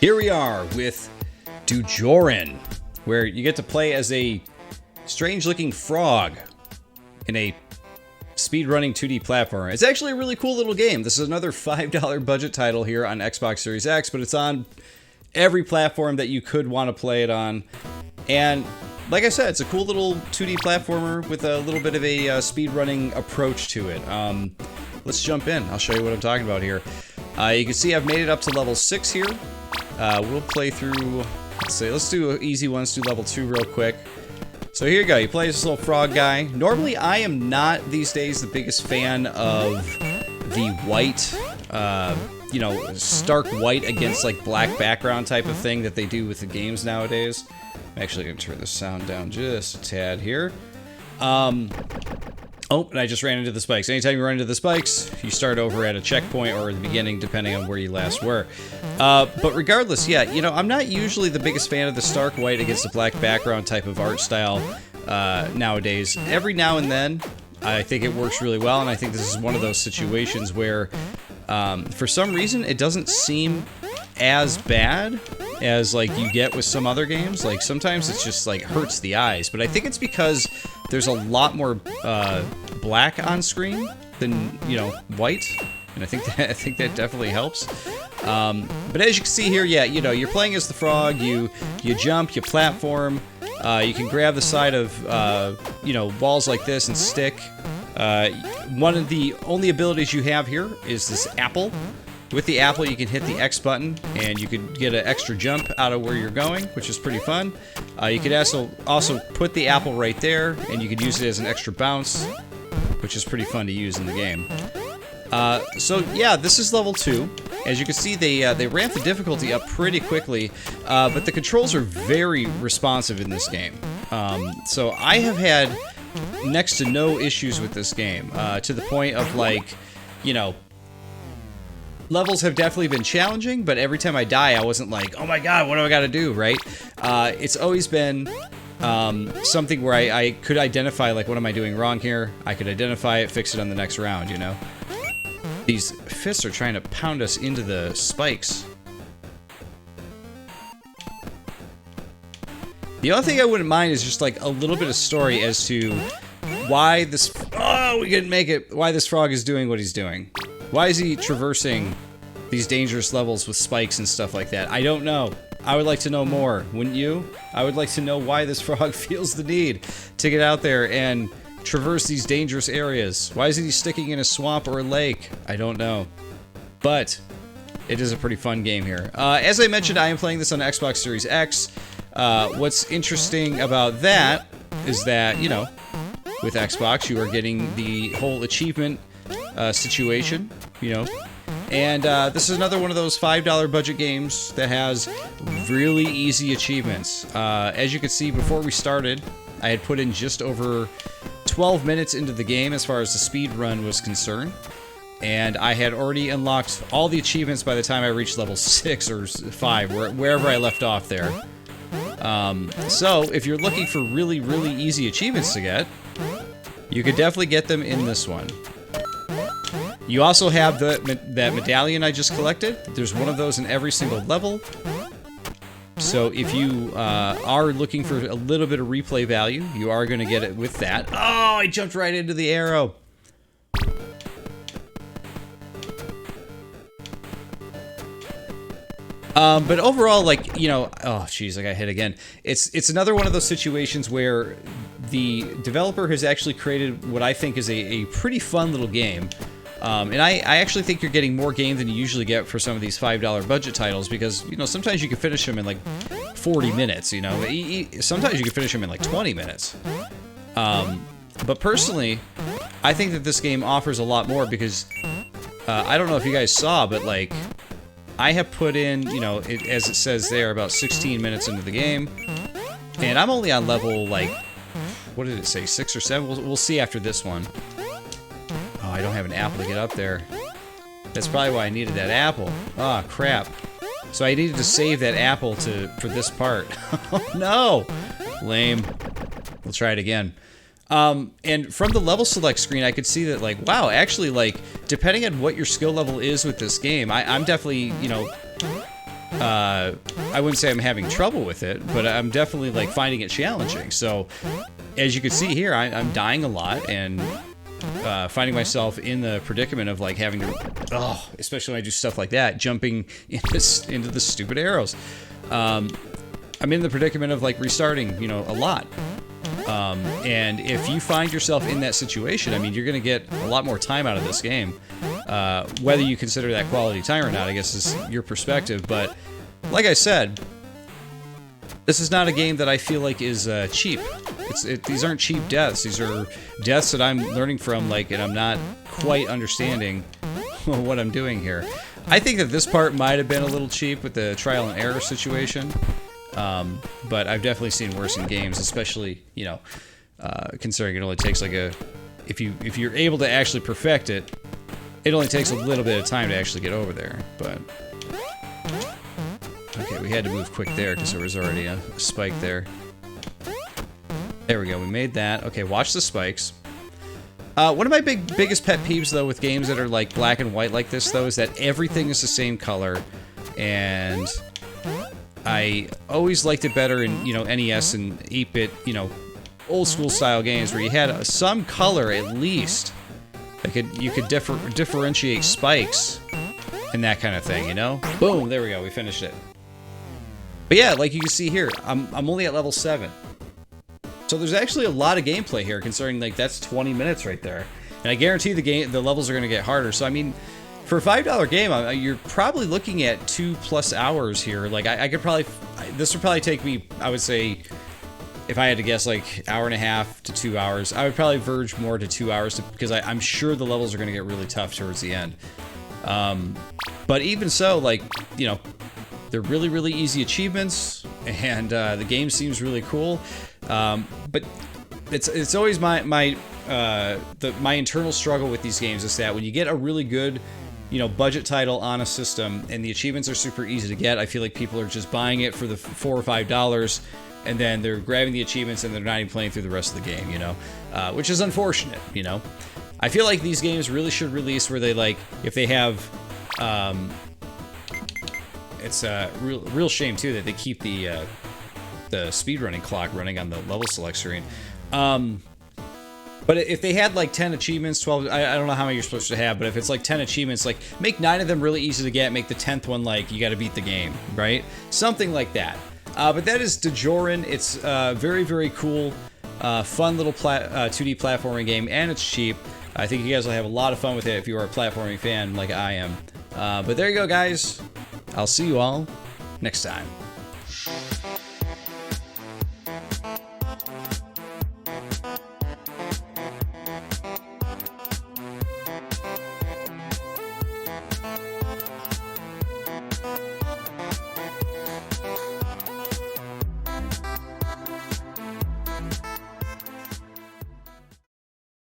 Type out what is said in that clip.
Here we are with Dojoran, where you get to play as a strange-looking frog in a speedrunning 2D platformer. It's actually a really cool little game. This is another $5 budget title here on Xbox Series X, but it's on every platform that you could want to play it on. And like I said, it's a cool little 2D platformer with a little bit of a speedrunning approach to it. Let's jump in. I'll show you what I'm talking about here. You can see I've made it up to level 6 here. We'll play through, let's do easy ones, do level 2 real quick. So here you go, you play as this little frog guy. Normally I am not these days the biggest fan of the white, you know, stark white against like black background type of thing that they do with the games nowadays. I'm actually going to turn the sound down just a tad here. Oh, and I just ran into the spikes. Anytime you run into the spikes, you start over at a checkpoint or at the beginning, depending on where you last were. But regardless, yeah, you know, I'm not usually the biggest fan of the stark white against the black background type of art style nowadays. Every now and then, I think it works really well, and I think this is one of those situations where, for some reason, it doesn't seem as bad as like you get with some other games. Like sometimes it's just like hurts the eyes, but I think it's because there's a lot more black on screen than, you know, white, and I think that definitely helps. But as you can see here, yeah, you know, you're playing as the frog. You jump, you platform. You can grab the side of you know, walls like this and stick. One of the only abilities you have here is this apple. With the apple, you can hit the X button, and you can get an extra jump out of where you're going, which is pretty fun. You could also put the apple right there, and you could use it as an extra bounce, which is pretty fun to use in the game. So yeah, this is level 2. As you can see, they ramp the difficulty up pretty quickly, but the controls are very responsive in this game. So I have had next to no issues with this game, to the point of, like, you know, levels have definitely been challenging, but every time I die, I wasn't like, oh my god, what do I gotta do, right? It's always been something where I could identify, like, what am I doing wrong here? I could identify it, fix it on the next round, you know? These fists are trying to pound us into the spikes. The only thing I wouldn't mind is just, like, a little bit of story as to why this... Oh, we didn't make it! Why this frog is doing what he's doing. Why is he traversing these dangerous levels with spikes and stuff like that? I don't know. I would like to know more, wouldn't you? I would like to know why this frog feels the need to get out there and traverse these dangerous areas. Why isn't he sticking in a swamp or a lake? I don't know. But it is a pretty fun game here. As I mentioned, I am playing this on Xbox Series X. What's interesting about that is that, you know, with Xbox, you are getting the whole achievement situation, you know, and this is another one of those $5 budget games that has really easy achievements. As you can see, before we started, I had put in just over 12 minutes into the game as far as the speed run was concerned, and I had already unlocked all the achievements by the time I reached level 6 or 5, wherever I left off there. So if you're looking for really, really easy achievements to get, you could definitely get them in this one. You also have that medallion I just collected. There's one of those in every single level. So if you are looking for a little bit of replay value, you are going to get it with that. Oh, I jumped right into the arrow. But overall, like, you know, oh jeez, I got hit again. It's another one of those situations where the developer has actually created what I think is a pretty fun little game. And I actually think you're getting more game than you usually get for some of these $5 budget titles, because, you know, sometimes you can finish them in like 40 minutes, you know. Sometimes you can finish them in like 20 minutes. But personally, I think that this game offers a lot more because, I don't know if you guys saw, but like, I have put in, you know, as it says there, about 16 minutes into the game, and I'm only on level, like, what did it say, 6 or 7? We'll see after this one. Oh, I don't have an apple to get up there. That's probably why I needed that apple. Ah, oh, crap. So I needed to save that apple for this part. Oh, no! Lame. We'll try it again. And from the level select screen, I could see that, like, wow, actually, like, depending on what your skill level is with this game, I'm definitely, you know, I wouldn't say I'm having trouble with it, but I'm definitely, like, finding it challenging. So, as you can see here, I'm dying a lot and finding myself in the predicament of, like, having to, especially when I do stuff like that, jumping into the stupid arrows. I'm in the predicament of, like, restarting, you know, a lot. And if you find yourself in that situation, I mean, you're going to get a lot more time out of this game. Whether you consider that quality time or not, I guess is your perspective. But like I said, this is not a game that I feel like is cheap. These aren't cheap deaths. These are deaths that I'm learning from, like, and I'm not quite understanding what I'm doing here. I think that this part might have been a little cheap with the trial and error situation. But I've definitely seen worse in games, especially, you know, considering it only takes like if you're able to actually perfect it, it only takes a little bit of time to actually get over there. But okay, we had to move quick there because there was already a spike there. There we go, we made that. Okay, watch the spikes. One of my biggest pet peeves, though, with games that are like black and white like this, though, is that everything is the same color, and I always liked it better in, you know, NES and 8-bit, you know, old school style games where you had some color at least. Like you could differentiate spikes and that kind of thing, you know? Boom, there we go, we finished it. But yeah, like you can see here, I'm only at level 7. So there's actually a lot of gameplay here, considering, like, that's 20 minutes right there. And I guarantee the levels are going to get harder. So I mean, for a $5 game, you're probably looking at 2+ hours here. Like, I could probably, this would probably take me, I would say, if I had to guess, like, 1.5 to 2 hours. I would probably verge more to 2 hours because I'm sure the levels are going to get really tough towards the end. But even so, like, you know, they're really, really easy achievements, and the game seems really cool. But it's always my internal struggle with these games is that when you get a really good, you know, budget title on a system and the achievements are super easy to get, I feel like people are just buying it for the $4 or $5, and then they're grabbing the achievements and they're not even playing through the rest of the game, you know, which is unfortunate, you know. I feel like these games really should release where they, like, if they have, it's a real shame too that they keep the speedrunning clock running on the level select screen. But if they had like 10 achievements, 12, I don't know how many you're supposed to have, but if it's like 10 achievements, like make 9 of them really easy to get, make the 10th one like you got to beat the game, right? Something like that. But that is Dojoran. It's very, very cool, fun little 2D platforming game, and it's cheap. I think you guys will have a lot of fun with it if you are a platforming fan like I am. But there you go, guys. I'll see you all next time.